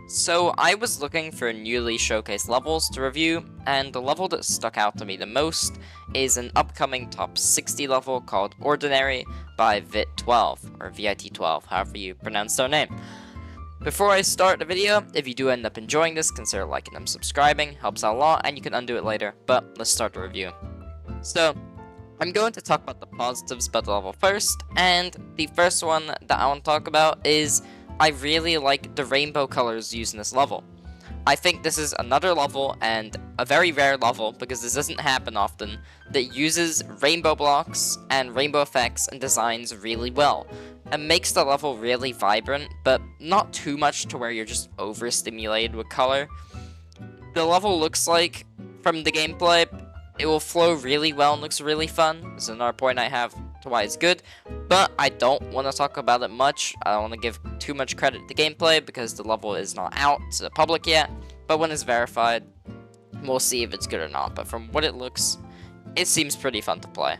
So I was looking for newly showcased levels to review, and the level that stuck out to me the most is an upcoming top 60 level called Ordinary by Vit12, or Vit12, however you pronounce their name. Before I start the video, if you do end up enjoying this, consider liking and subscribing, helps out a lot, and you can undo it later, but let's start the review. So, I'm going to talk about the positives about the level first, and the first one that I want to talk about is I really like the rainbow colors used in this level. I think this is another level, and a very rare level, because this doesn't happen often, that uses rainbow blocks and rainbow effects and designs really well, and makes the level really vibrant, but not too much to where you're just overstimulated with color. The level looks like, from the gameplay, it will flow really well and looks really fun. This is another point I have to why it's good, but I don't want to talk about it much. I don't want to give too much credit to gameplay because the level is not out to the public yet, but when it's verified, we'll see if it's good or not. But from what it looks, it seems pretty fun to play.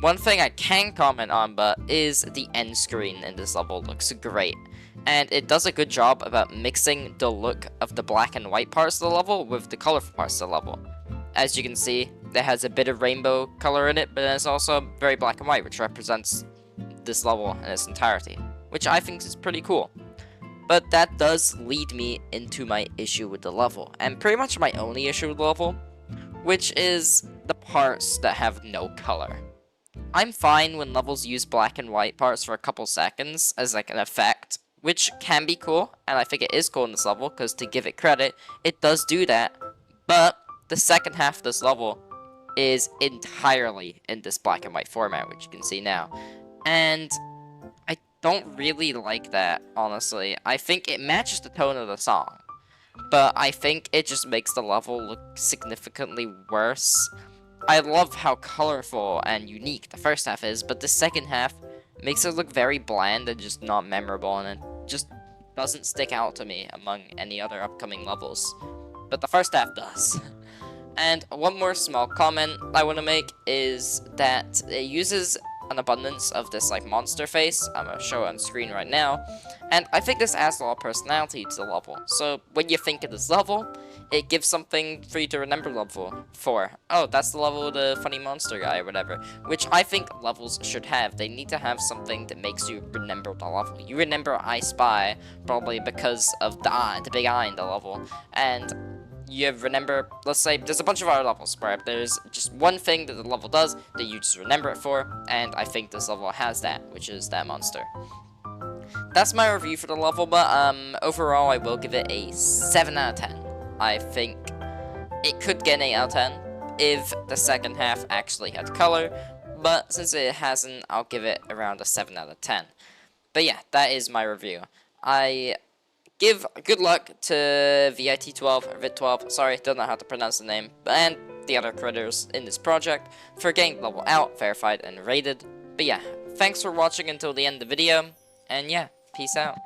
One thing I can comment on, but is the end screen in this level looks great. And it does a good job about mixing the look of the black and white parts of the level with the colorful parts of the level. As you can see, it has a bit of rainbow color in it, but it's also very black and white, which represents this level in its entirety, which I think is pretty cool. But that does lead me into my issue with the level, and pretty much my only issue with the level, which is the parts that have no color. I'm fine when levels use black and white parts for a couple seconds as like an effect, which can be cool, and I think it is cool in this level, because to give it credit, it does do that, but the second half of this level is entirely in this black and white format, which you can see now. And I don't really like that, honestly. I think it matches the tone of the song, but I think it just makes the level look significantly worse. I love how colorful and unique the first half is, but the second half makes it look very bland and just not memorable, and it just doesn't stick out to me among any other upcoming levels. But the first half does. And one more small comment I want to make is that it uses an abundance of this like monster face. I'm going to show it on screen right now. And I think this adds a lot of personality to the level. So when you think of this level, it gives something for you to remember level for. Oh, that's the level of the funny monster guy or whatever. Which I think levels should have. They need to have something that makes you remember the level. You remember I Spy probably because of the big eye in the level. And you remember, let's say, there's a bunch of other levels where there's just one thing that the level does that you just remember it for, and I think this level has that, which is that monster. That's my review for the level, but overall I will give it a 7 out of 10. I think it could get an 8 out of 10 if the second half actually had color, but since it hasn't, I'll give it around a 7 out of 10. But yeah, that is my review. I give good luck to Vit12, or Vit12, sorry, don't know how to pronounce the name, and the other creators in this project for getting the level out, verified, and rated. But yeah, thanks for watching until the end of the video, and yeah, peace out.